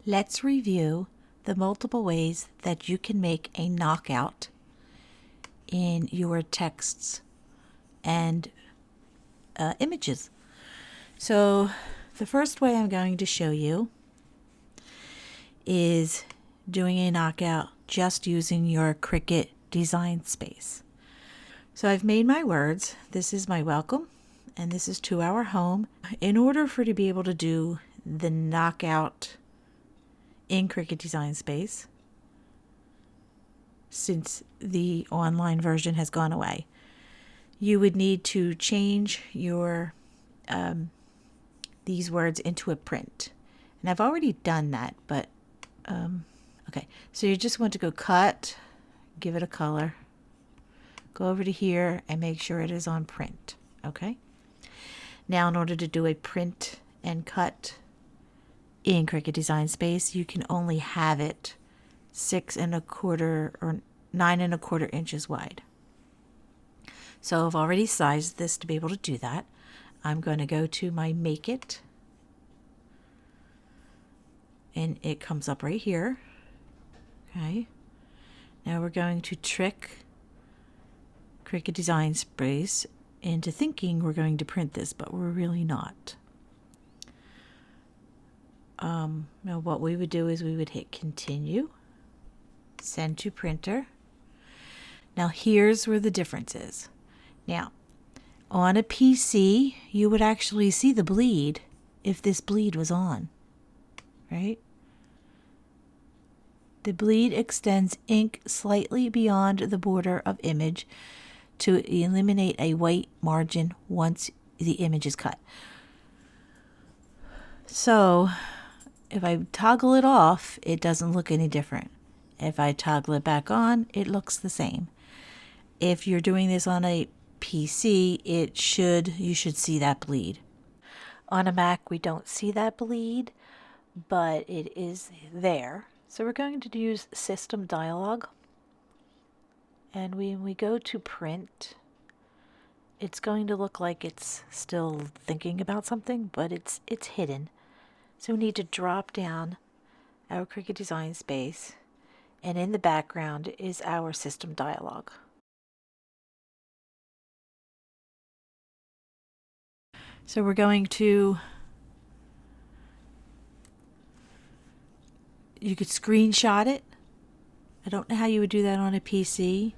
Let's review the multiple ways that you can make a knockout in your texts and images. So the first way I'm going to show you is doing a knockout just using your Cricut Design Space. So I've made my words. This is my welcome and this is to our home. In order for to be able to do the knockout in Cricut Design Space, since the online version has gone away, you would need to change your these words into a print. And I've already done that, but okay. So you just want to go cut, give it a color, go over to here and make sure it is on print. Okay. Now in order to do a print and cut in Cricut Design Space, you can only have it 6 1/4 or 9 1/4 inches wide. So I've already sized this to be able to do that. I'm going to go to my Make It, and it comes up right here. Okay. Now we're going to trick Cricut Design Space into thinking we're going to print this, but we're really not. Now what we would do is we would hit continue, send to printer. Now here's where the difference is. Now on a PC you would actually see the bleed if this bleed was on, right? The bleed extends ink slightly beyond the border of image to eliminate a white margin once the image is cut. So if I toggle it off, it doesn't look any different. If I toggle it back on, it looks the same. If you're doing this on a PC, you should see that bleed. On a Mac, we don't see that bleed, but it is there. So we're going to use System Dialog. And when we go to print, it's going to look like it's still thinking about something, but it's hidden. So we need to drop down our Cricut Design Space, and in the background is our System Dialog. So we're going to, you could screenshot it. I don't know how you would do that on a PC.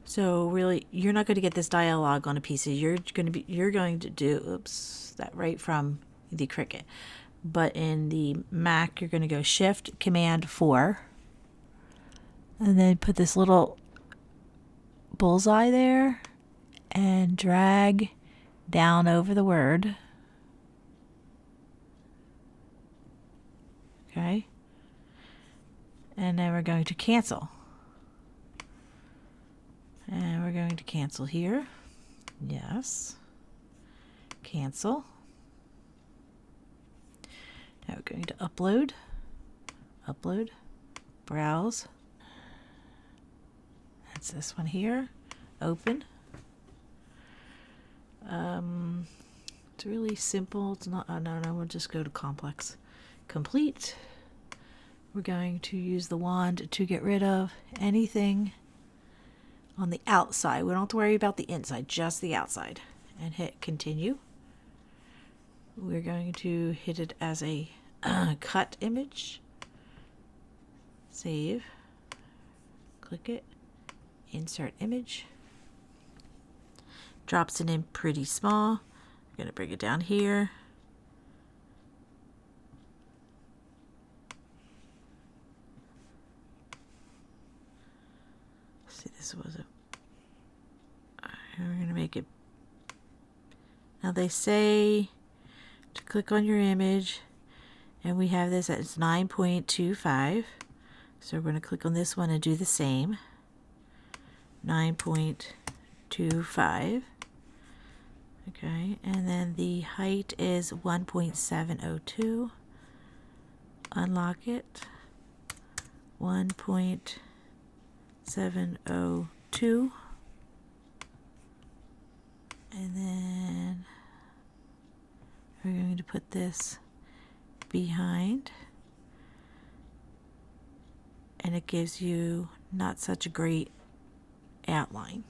So really, you're not going to get this dialogue on a PC. You're going to do, that right from the Cricut. But in the Mac, you're going to go Shift Command 4, and then put this little bullseye there and drag down over the word. Okay. And then we're going to cancel. And we're going to cancel here. Yes. Cancel. Now we're going to upload. Upload. Browse. That's this one here. Open. It's really simple. It's not, no, we'll just go to complex. Complete. We're going to use the wand to get rid of anything on the outside. We don't have to worry about the inside, just the outside. And hit continue. We're going to hit it as a cut image. Save. Click it. Insert image. Drops it in pretty small. I'm going to bring it down here. See, this was we're going to make it. Now they say to click on your image, and we have this at 9.25. So we're going to click on this one and do the same. 9.25. Okay, and then the height is 1.702. Unlock it. 1.702. And then we're going to put this behind. and it gives you not such a great outline.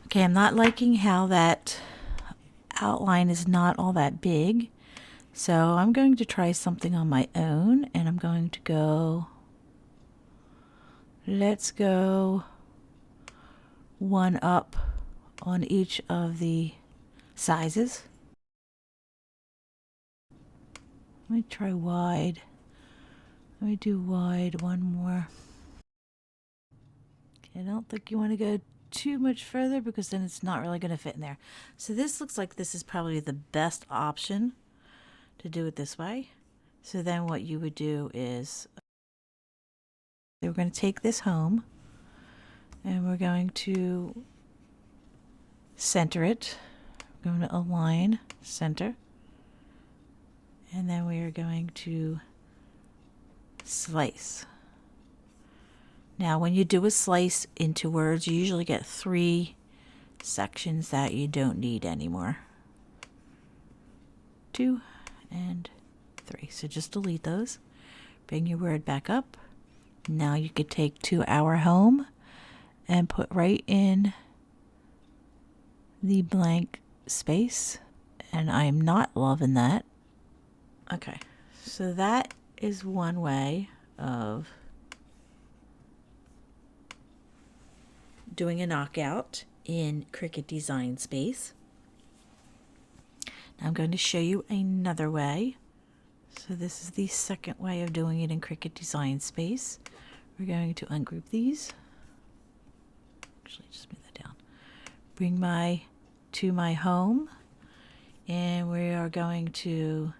Okay, I'm not liking how that outline is not all that big, so I'm going to try something on my own, and I'm going to go, let's go one up on each of the sizes. Let me try wide. Let me do wide one more. Okay, I don't think you want to go too much further because then it's not really going to fit in there. So this looks like this is probably the best option to do it this way. So then what you would do is we're going to take this home and we're going to center it. We're going to align, center, and then we are going to slice. Now when you do a slice into words, you usually get 3 sections that you don't need anymore. 2 and 3. So just delete those. Bring your word back up. Now you could take to our home and put right in the blank space. And I'm not loving that. Okay, so that is one way of doing a knockout in Cricut Design Space. Now I'm going to show you another way. So this is the second way of doing it in Cricut Design Space. We're going to ungroup these. Actually, just move that down. Bring to my home, and we are going to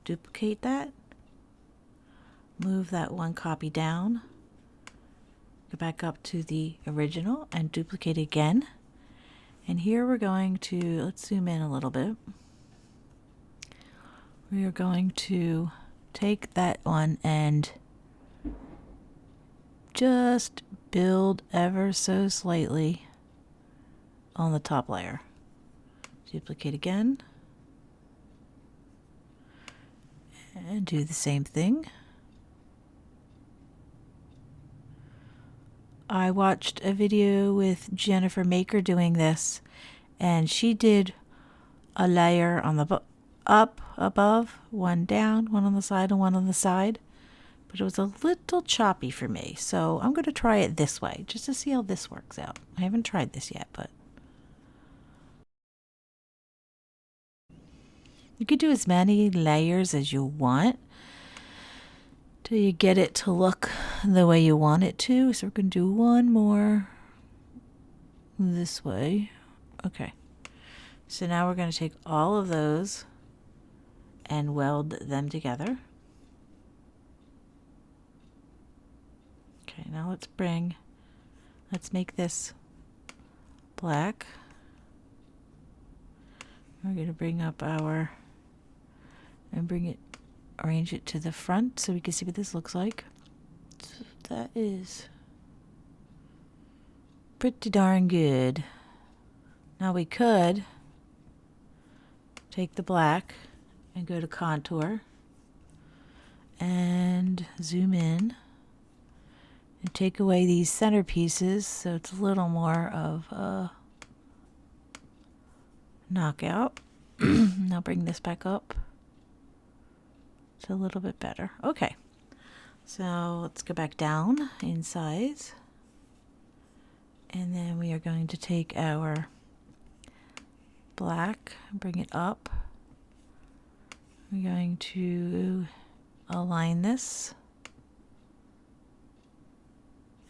duplicate that. Move that one copy down. Go back up to the original and duplicate again. And here we're going to, let's zoom in a little bit. We are going to take that one and just build ever so slightly on the top layer. Duplicate again. And do the same thing. I watched a video with Jennifer Maker doing this, and she did a layer on the up above, one down, one on the side, and one on the side. But it was a little choppy for me, so I'm going to try it this way just to see how this works out. I haven't tried this yet, but you could do as many layers as you want till you get it to look the way you want it to. So we're going to do one more this way. Okay. So now we're going to take all of those and weld them together. Okay, now let's make this black. We're going to bring up arrange it to the front so we can see what this looks like. So that is pretty darn good. Now we could take the black and go to contour and zoom in and take away these center pieces so it's a little more of a knockout. Now bring this back up. It's a little bit better. Okay, so let's go back down in size, and then we are going to take our black and bring it up. We're going to align this,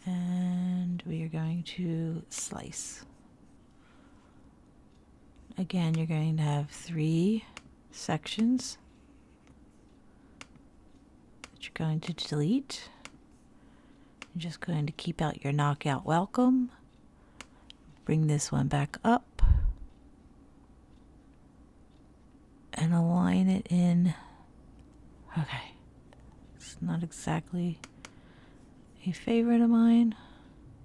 and we are going to slice. Again, you're going to have 3 sections that you're going to delete. You're just going to keep out your knockout welcome. Bring this one back up and align it in. Okay, it's not exactly a favorite of mine.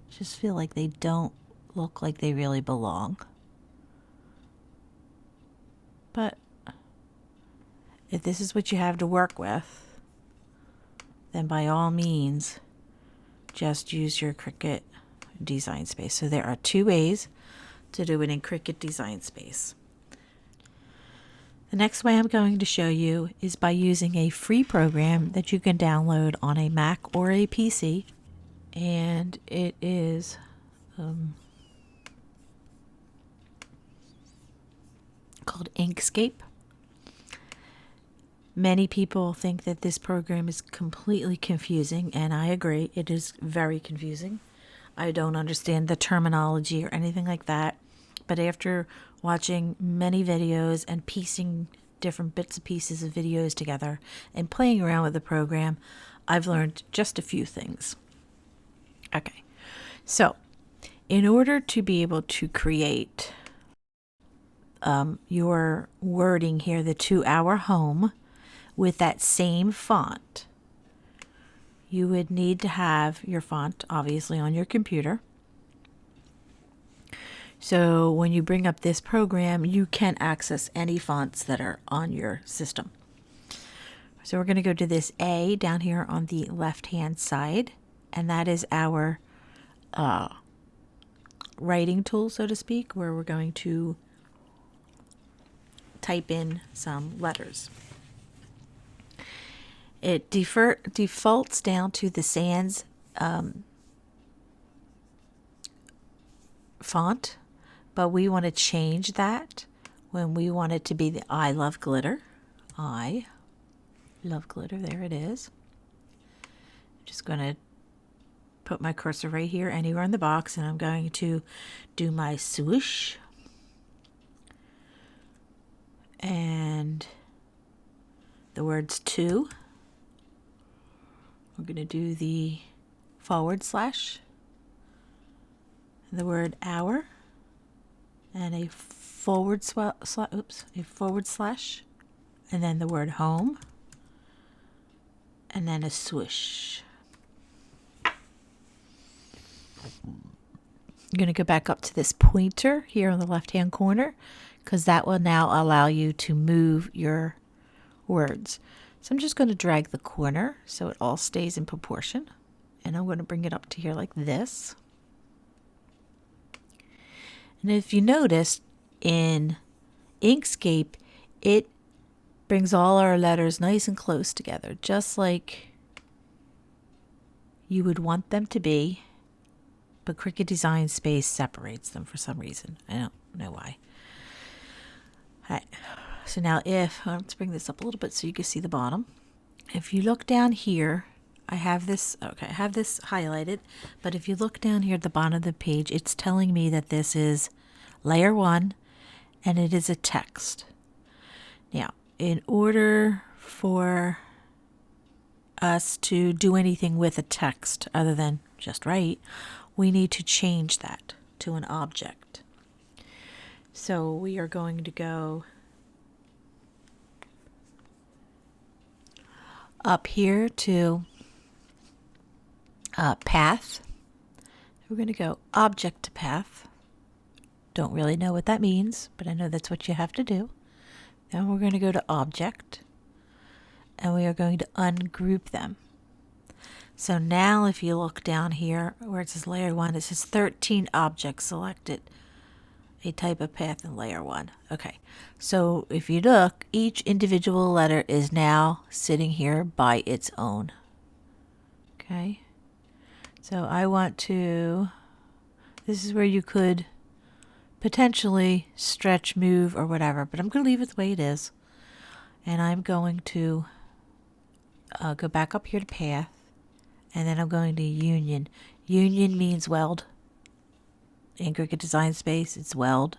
Just feel like they don't look like they really belong. But if this is what you have to work with, then by all means, just use your Cricut Design Space. So there are two ways to do it in Cricut Design Space. The next way I'm going to show you is by using a free program that you can download on a Mac or a PC, and it is called Inkscape. Many people think that this program is completely confusing, and I agree, it is very confusing. I don't understand the terminology or anything like that, but after watching many videos and piecing different bits and pieces of videos together and playing around with the program, I've learned just a few things. Okay, so in order to be able to create your wording here, the 2-hour home, with that same font, you would need to have your font obviously on your computer. So when you bring up this program, you can access any fonts that are on your system. So we're going to go to this A down here on the left hand side, and that is our writing tool, so to speak, where we're going to type in some letters. It defaults down to the Sans font, but we want to change that when we want it to be the I Love Glitter. I Love Glitter, there it is. I'm just going to put my cursor right here, anywhere in the box, and I'm going to do my swoosh. And the words to. We're going to do the / the word hour, and a forward slash, and then the word home, and then a swoosh. I'm going to go back up to this pointer here on the left hand corner, because that will now allow you to move your words. So I'm just going to drag the corner so it all stays in proportion, and I'm going to bring it up to here like this. And if you notice, in Inkscape, it brings all our letters nice and close together, just like you would want them to be, but Cricut Design Space separates them for some reason. I don't know why. All right. So now let's bring this up a little bit so you can see the bottom. If you look down here, I have this highlighted, but if you look down here at the bottom of the page, it's telling me that this is layer 1 and it is a text. Now, in order for us to do anything with a text other than just write, we need to change that to an object. So we are going to go up here to path. We're going to go object to path. Don't really know what that means, but I know that's what you have to do. Then we're going to go to object, and we are going to ungroup them. So now if you look down here where it says layer 1, it says 13 objects selected, a type of path in layer 1. Okay, so if you look, each individual letter is now sitting here by its own. Okay, so I want to, this is where you could potentially stretch, move, or whatever, but I'm going to leave it the way it is. And I'm going to go back up here to path, and then I'm going to union. Union means weld. In Cricut Design Space, it's weld.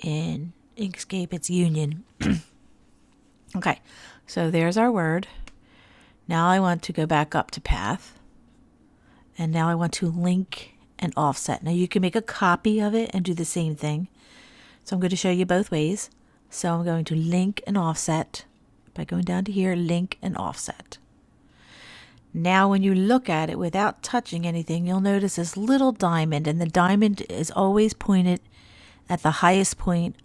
In Inkscape, it's union. Okay, so there's our word. Now I want to go back up to path, and now I want to link and offset. Now you can make a copy of it and do the same thing. So I'm going to show you both ways. So I'm going to link and offset by going down to here, link and offset. Now when you look at it without touching anything, you'll notice this little diamond, and the diamond is always pointed at the highest point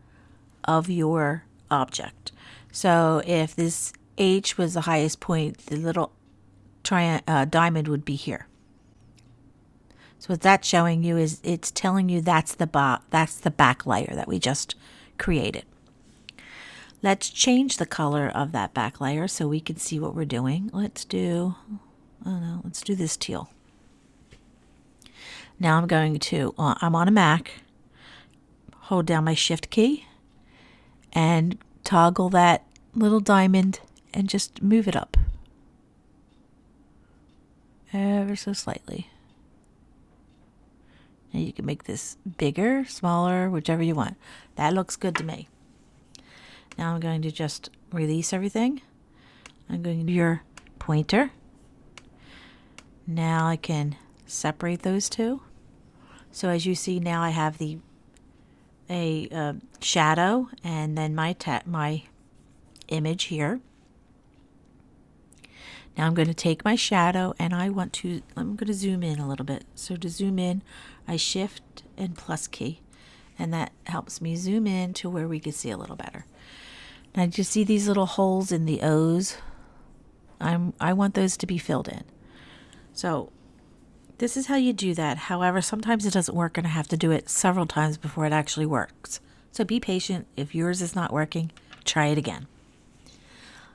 of your object. So if this H was the highest point, the little diamond would be here. So what that's showing you is it's telling you that's the back layer that we just created. Let's change the color of that back layer so we can see what we're doing. Let's do this teal. Now I'm going to, I'm on a Mac, hold down my Shift key and toggle that little diamond and just move it up ever so slightly. And you can make this bigger, smaller, whichever you want. That looks good to me. Now I'm going to just release everything. I'm going to do your pointer. Now I can separate those two. So as you see now I have a shadow and then my image here. Now I'm going to take my shadow and I'm going to zoom in a little bit. So to zoom in, I shift and plus key, and that helps me zoom in to where we can see a little better. Now you see these little holes in the O's? I want those to be filled in. So this is how you do that. However, sometimes it doesn't work and I have to do it several times before it actually works. So be patient. If yours is not working, try it again.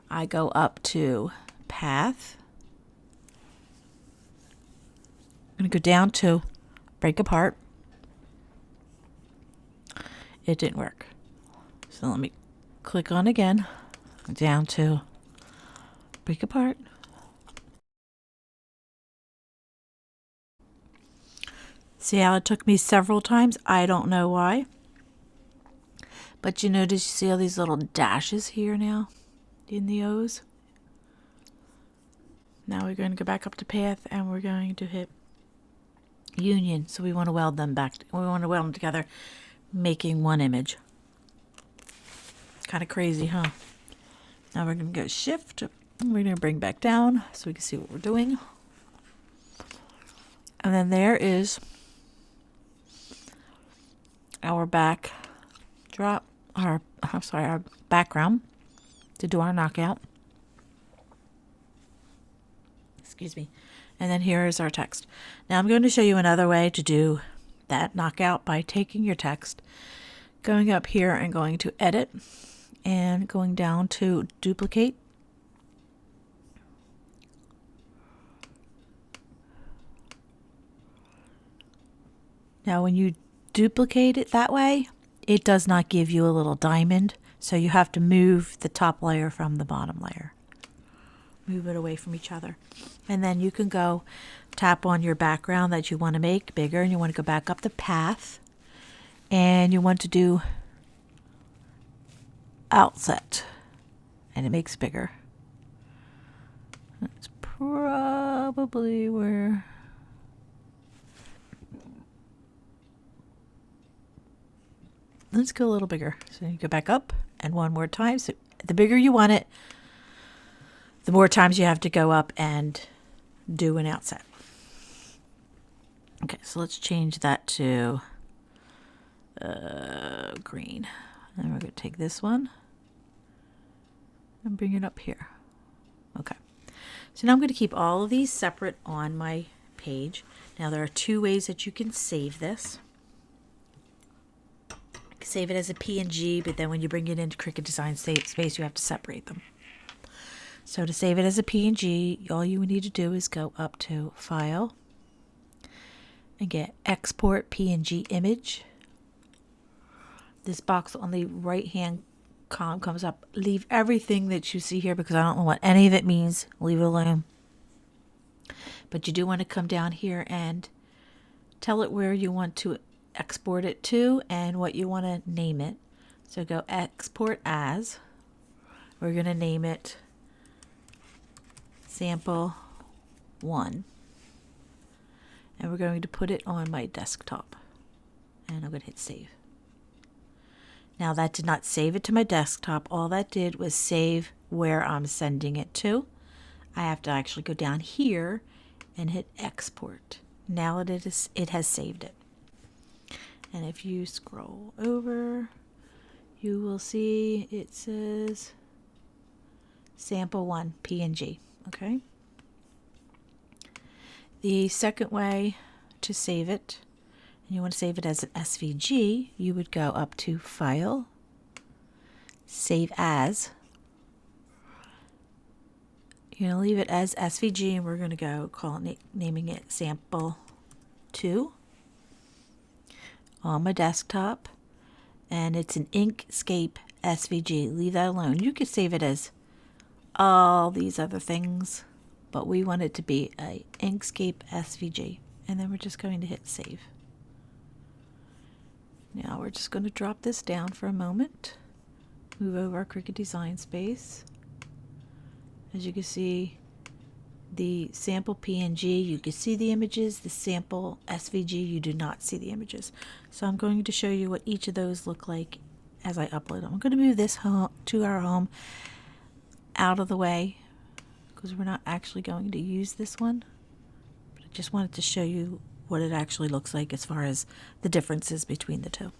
I go up to Path. I'm going to go down to Break Apart. It didn't work. So let me click on again. Down to Break Apart. See how it took me several times? I don't know why. But you notice, you see all these little dashes here now in the O's? Now we're going to go back up to Path and we're going to hit Union. So we want to weld them back. We want to weld them together, making one image. Kind of crazy, huh? Now we're going to go Shift. And we're going to bring back down so we can see what we're doing. And then there is our our background to do our knockout. Excuse me. And then here is our text. Now I'm going to show you another way to do that knockout by taking your text, going up here and going to Edit, and going down to Duplicate. Now when you duplicate it that way, it does not give you a little diamond, so you have to move the top layer from the bottom layer. Move it away from each other. And then you can go tap on your background that you want to make bigger, and you want to go back up the Path, and you want to do Outset, and it makes bigger. That's probably where... Let's go a little bigger. So you go back up and one more time. So the bigger you want it, the more times you have to go up and do an outset. Okay, so let's change that to green. And we're going to take this one and bring it up here. Okay. So now I'm going to keep all of these separate on my page. Now there are two ways that you can save this. Save it as a PNG, but then when you bring it into Cricut Design Space, you have to separate them. So to save it as a PNG, all you need to do is go up to File and get Export PNG Image. This box on the right-hand column comes up. Leave everything that you see here because I don't know what any of it means. Leave it alone. But you do want to come down here and tell it where you want to export it to and what you want to name it. So go Export As. We're going to name it Sample 1. And we're going to put it on my desktop. And I'm going to hit Save. Now that did not save it to my desktop. All that did was save where I'm sending it to. I have to actually go down here and hit Export. Now it has saved it. And if you scroll over, you will see it says Sample 1 PNG. Okay. The second way to save it, and you want to save it as an SVG, you would go up to File, Save As. You're going to leave it as SVG, and we're going to go naming it Sample 2 on my desktop, and it's an Inkscape SVG. Leave that alone. You could save it as all these other things, but we want it to be a Inkscape SVG, and then we're just going to hit save. Now we're just going to drop this down for a moment, move over our Cricut Design Space. As you can see, the sample PNG, you can see the images. The sample SVG, you do not see the images. So I'm going to show you what each of those look like as I upload them. I'm going to move this to our home out of the way because we're not actually going to use this one. But I just wanted to show you what it actually looks like as far as the differences between the two.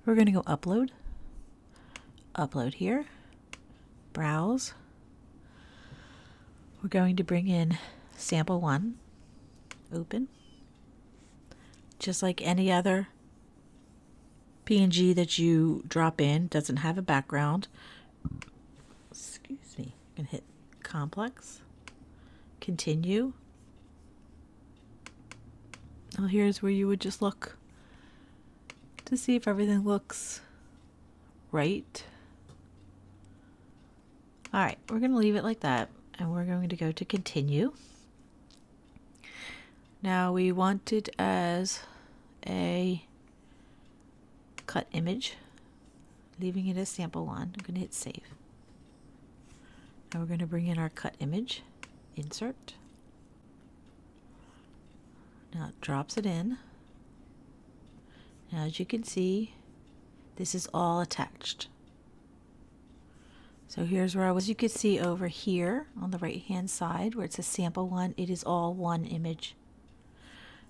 We're going to go upload. Upload here. Browse. We're going to bring in sample 1, open. Just like any other PNG that you drop in, doesn't have a background. Excuse me. You can hit complex, continue. Now here's where you would just look to see if everything looks right. All right, we're going to leave it like that. And we're going to go to continue. Now we want it as a cut image, leaving it as sample 1. I'm going to hit save. Now we're going to bring in our cut image, insert. Now it drops it in. Now as you can see, this is all attached. So here's where as you can see over here on the right hand side where it says sample 1, it is all one image.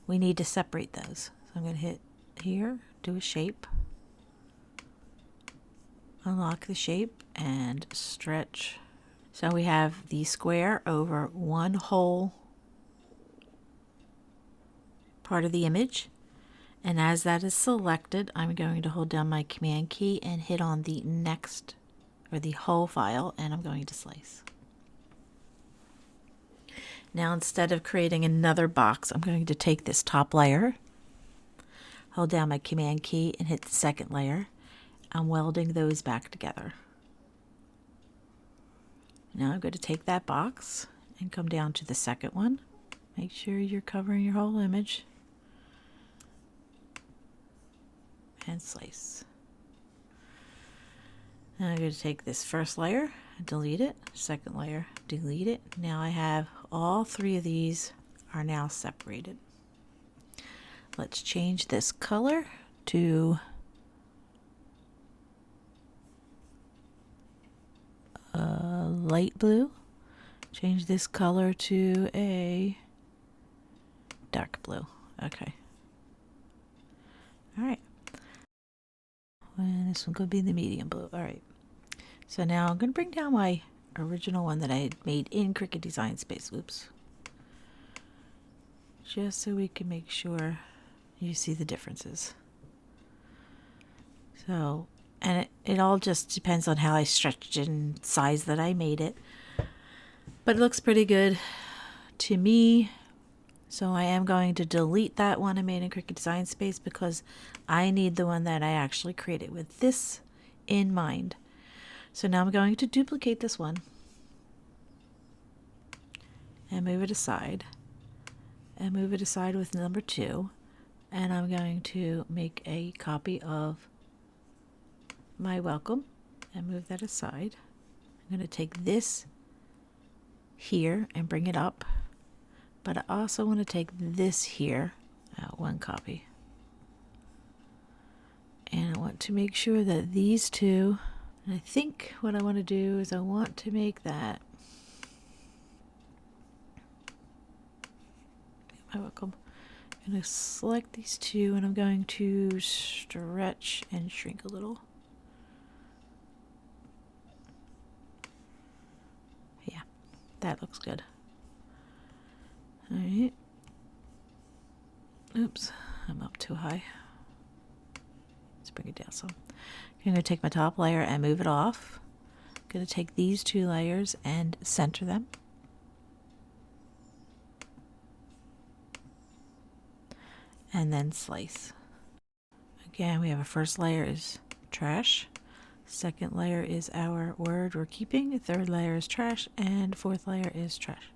We need to separate those. So I'm going to hit here, do a shape, unlock the shape and stretch. So we have the square over one whole part of the image. And as that is selected, I'm going to hold down my command key and hit on the next or the whole file, and I'm going to slice. Now instead of creating another box, I'm going to take this top layer, hold down my command key and hit the second layer. I'm welding those back together. Now I'm going to take that box and come down to the second one. Make sure you're covering your whole image and slice. Now I'm going to take this first layer, delete it, second layer, delete it. Now I have all three of these are now separated. Let's change this color to light blue. Change this color to a dark blue. Okay. All right. And this one could be the medium blue. All right. So now I'm going to bring down my original one that I had made in Cricut Design Space. Oops. Just so we can make sure you see the differences. So, and it all just depends on how I stretched it and size that I made it. But it looks pretty good to me. So I am going to delete that one I made in Cricut Design Space because I need the one that I actually created with this in mind. So now I'm going to duplicate this one and move it aside and move it aside with number 2, and I'm going to make a copy of my welcome and move that aside. I'm going to take this here and bring it up, but I also want to take this here, one copy, and I want to make sure that these two, and I think what I want to do is I want to make that my welcome. I'm going to select these two and I'm going to stretch and shrink a little. Yeah, that looks good. All right. Oops, I'm up too high. Let's bring it down some. I'm going to take my top layer and move it off. I'm going to take these two layers and center them. And then slice. Again, we have a first layer is trash. Second layer is our word we're keeping. Third layer is trash. And fourth layer is trash.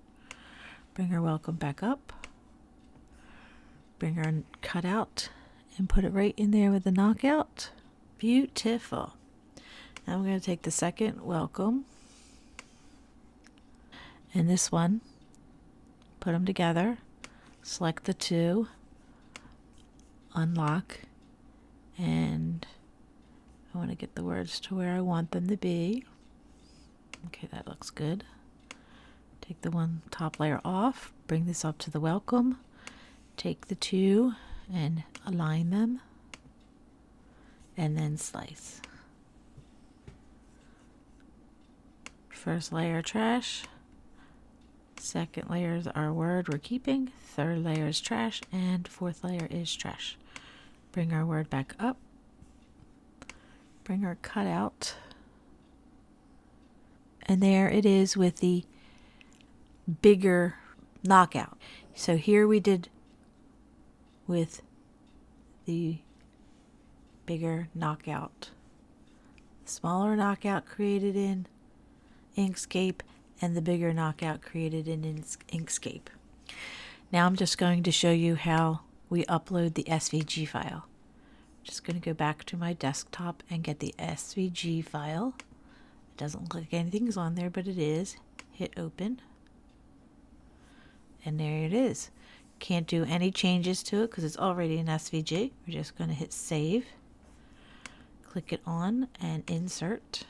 Bring our welcome back up. Bring our cutout and put it right in there with the knockout. Beautiful. Now I'm going to take the second welcome and this one, put them together, select the two, unlock, and I want to get the words to where I want them to be. Okay, that looks good. Take the one top layer off, bring this up to the welcome, take the two and align them, and then slice. First layer trash, second layer is our word we're keeping, third layer is trash, and fourth layer is trash. Bring our word back up, bring our cutout, and there it is with the bigger knockout. So here we did with the bigger knockout, smaller knockout created in Inkscape, and the bigger knockout created in Inkscape. Now I'm just going to show you how we upload the SVG file. Just going to go back to my desktop and get the SVG file. It doesn't look like anything's on there, but it is. Hit open. And there it is. Can't do any changes to it because it's already an SVG. We're just going to hit save. Click it on and insert.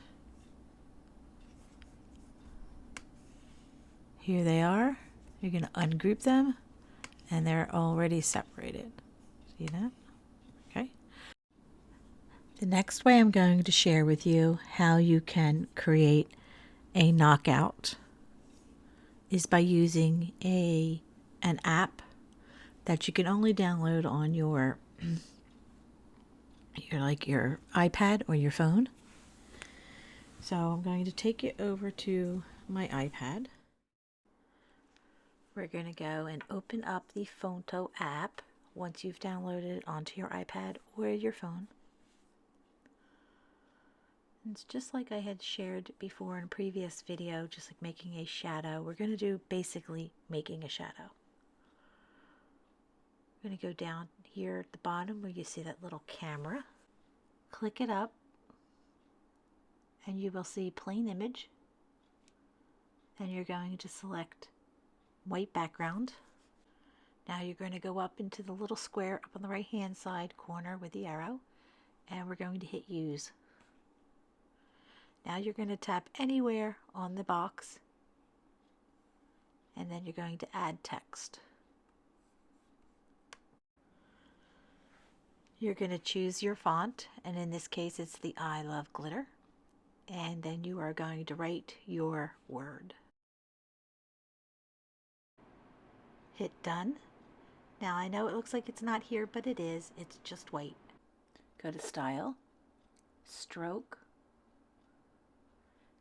Here they are. You're going to ungroup them and they're already separated. See that? Okay. The next way I'm going to share with you how you can create a knockout is by using an app that you can only download on your iPad or your phone. So I'm going to take it over to my iPad. We're going to go and open up the Photo app once you've downloaded it onto your iPad or your phone. It's just like I had shared before in a previous video, just like making a shadow. We're going to do basically making a shadow. We're going to go down here at the bottom where you see that little camera. Click it up and you will see plain image. And you're going to select white background. Now you're going to go up into the little square up on the right hand side corner with the arrow, and we're going to hit use. Now you're going to tap anywhere on the box, and then you're going to add text. You're going to choose your font, and in this case it's the I Love Glitter, and then you are going to write your word. Hit done. Now I know it looks like it's not here, but it is. It's just white. Go to Style, Stroke.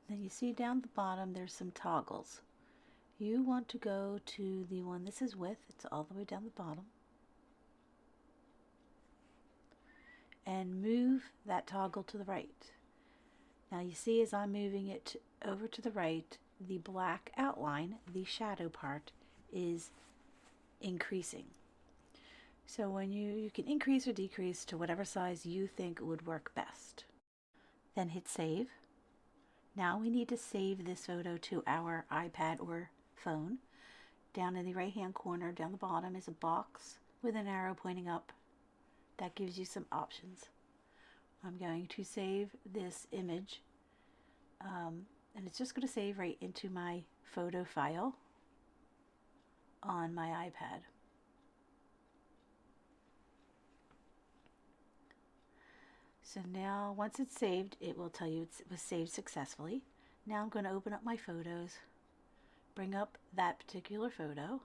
Then you see down the bottom there's some toggles. You want to go to the one this is with. It's all the way down the bottom. And move that toggle to the right. Now you see as I'm moving it over to the right, the black outline, the shadow part, is increasing. So when you can increase or decrease to whatever size you think would work best. Then hit save. Now we need to save this photo to our iPad or phone. Down in the right hand corner down the bottom is a box with an arrow pointing up. That gives you some options. I'm going to save this image and it's just going to save right into my photo file on my iPad. So now once it's saved, it will tell you it was saved successfully. Now I'm going to open up my photos, bring up that particular photo,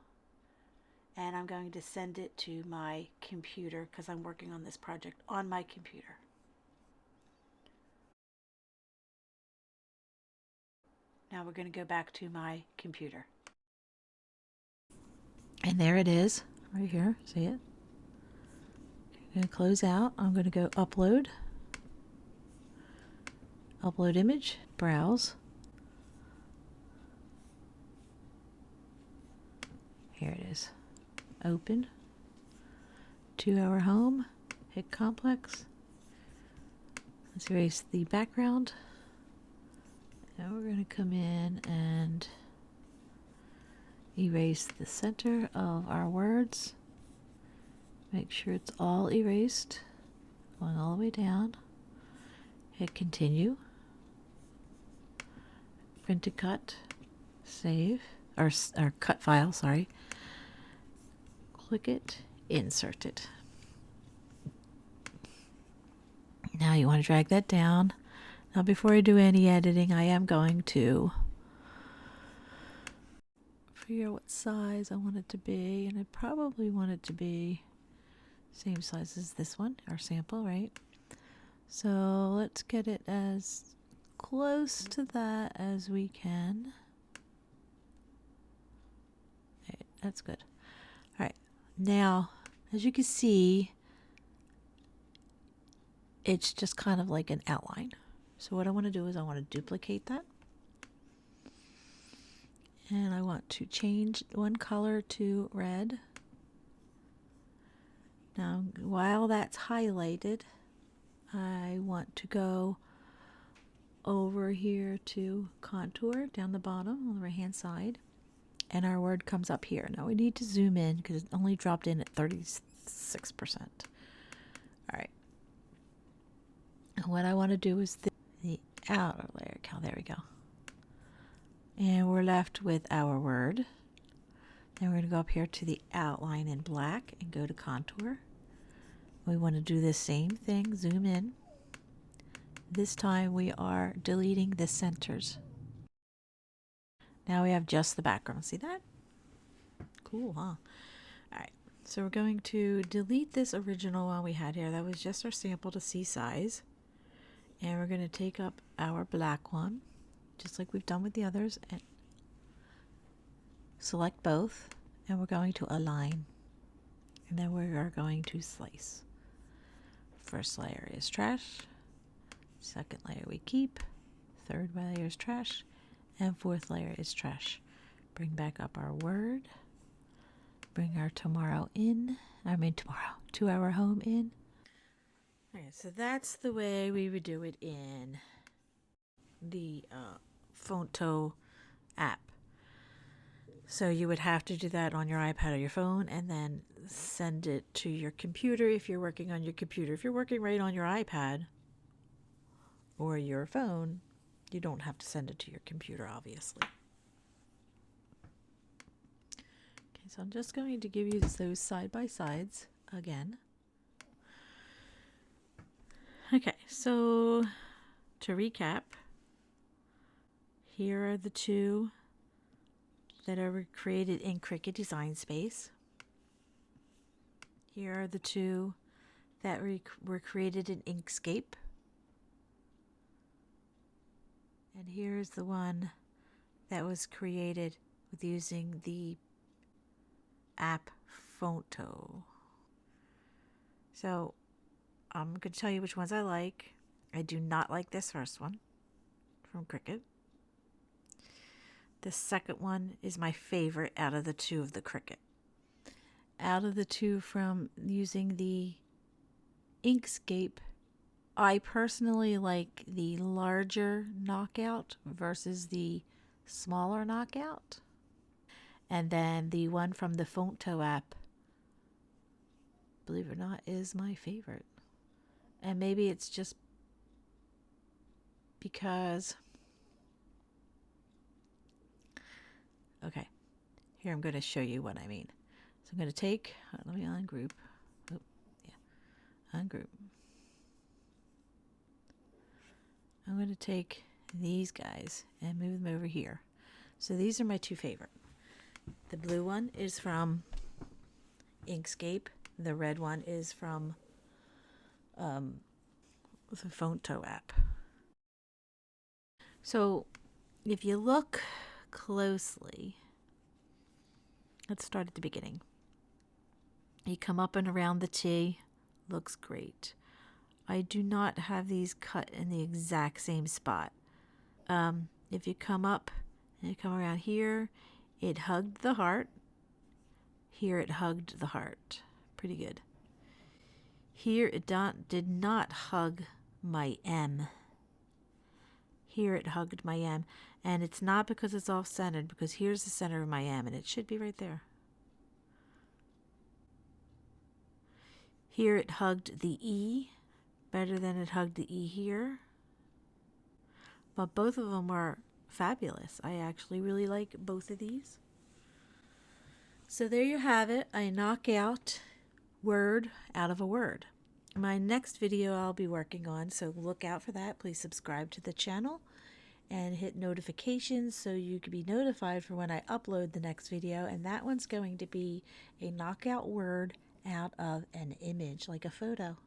and I'm going to send it to my computer because I'm working on this project on my computer. Now we're going to go back to my computer. And there it is, right here. See it? I'm going to close out. I'm going to go upload. Upload image. Browse. Here it is. Open. 2-hour home. Hit complex. Let's erase the background. Now we're going to come in and erase the center of our words. Make sure it's all erased, going all the way down. Hit continue. Print to cut. Save. Or cut file, sorry. Click it. Insert it. Now you want to drag that down. Now before I do any editing, I am going to figure out what size I want it to be, and I probably want it to be same size as this one, our sample, right? So let's get it as close to that as we can. Okay, that's good. All right, now as you can see, it's just kind of like an outline. So what I want to do is I want to duplicate that. And I want to change one color to red. Now, while that's highlighted, I want to go over here to contour down the bottom on the right hand side. And our word comes up here. Now we need to zoom in because it only dropped in at 36%. All right. And what I want to do is the outer layer. There we go. And we're left with our word. Then we're going to go up here to the outline in black and go to contour. We want to do the same thing, zoom in. This time we are deleting the centers. Now we have just the background. See that? Cool, huh? All right, so we're going to delete this original one we had here. That was just our sample to see size. And we're going to take up our black one, just like we've done with the others, and select both, and we're going to align, and then we are going to slice. First layer is trash, second layer we keep, third layer is trash, and fourth layer is trash. Bring back up our word, bring our tomorrow in, 2-hour home in. Okay, so that's the way we would do it in the Fonto app. So you would have to do that on your iPad or your phone and then send it to your computer if you're working on your computer. If you're working right on your iPad or your phone, you don't have to send it to your computer, obviously. Okay, so I'm just going to give you those side by sides again. Okay, so to recap, here are the two that are created in Cricut Design Space. Here are the two that were created in Inkscape. And here's the one that was created with using the app Fonto. So I'm going to tell you which ones I like. I do not like this first one from Cricut. The second one is my favorite out of the two of the Cricut. Out of the two from using the Inkscape, I personally like the larger knockout versus the smaller knockout. And then the one from the Fonto app, believe it or not, is my favorite. And maybe it's just because... Okay, here I'm going to show you what I mean. So I'm going to take, let me ungroup. Oh, yeah, ungroup. I'm going to take these guys and move them over here. So these are my two favorite. The blue one is from Inkscape. The red one is from the Fonto app. So if you look closely, let's start at the beginning. You come up and around the T, looks great. I do not have these cut in the exact same spot. If you come up and you come around here, it hugged the heart. Here it hugged the heart. Pretty good. Here it did not hug my M. Here it hugged my M. And it's not because it's off-centered, because here's the center of my M, and it should be right there. Here it hugged the E better than it hugged the E here. But both of them are fabulous. I actually really like both of these. So there you have it. I knock out word out of a word. My next video I'll be working on, so look out for that. Please subscribe to the channel and hit notifications so you can be notified for when I upload the next video. And that one's going to be a knockout word out of an image, like a photo.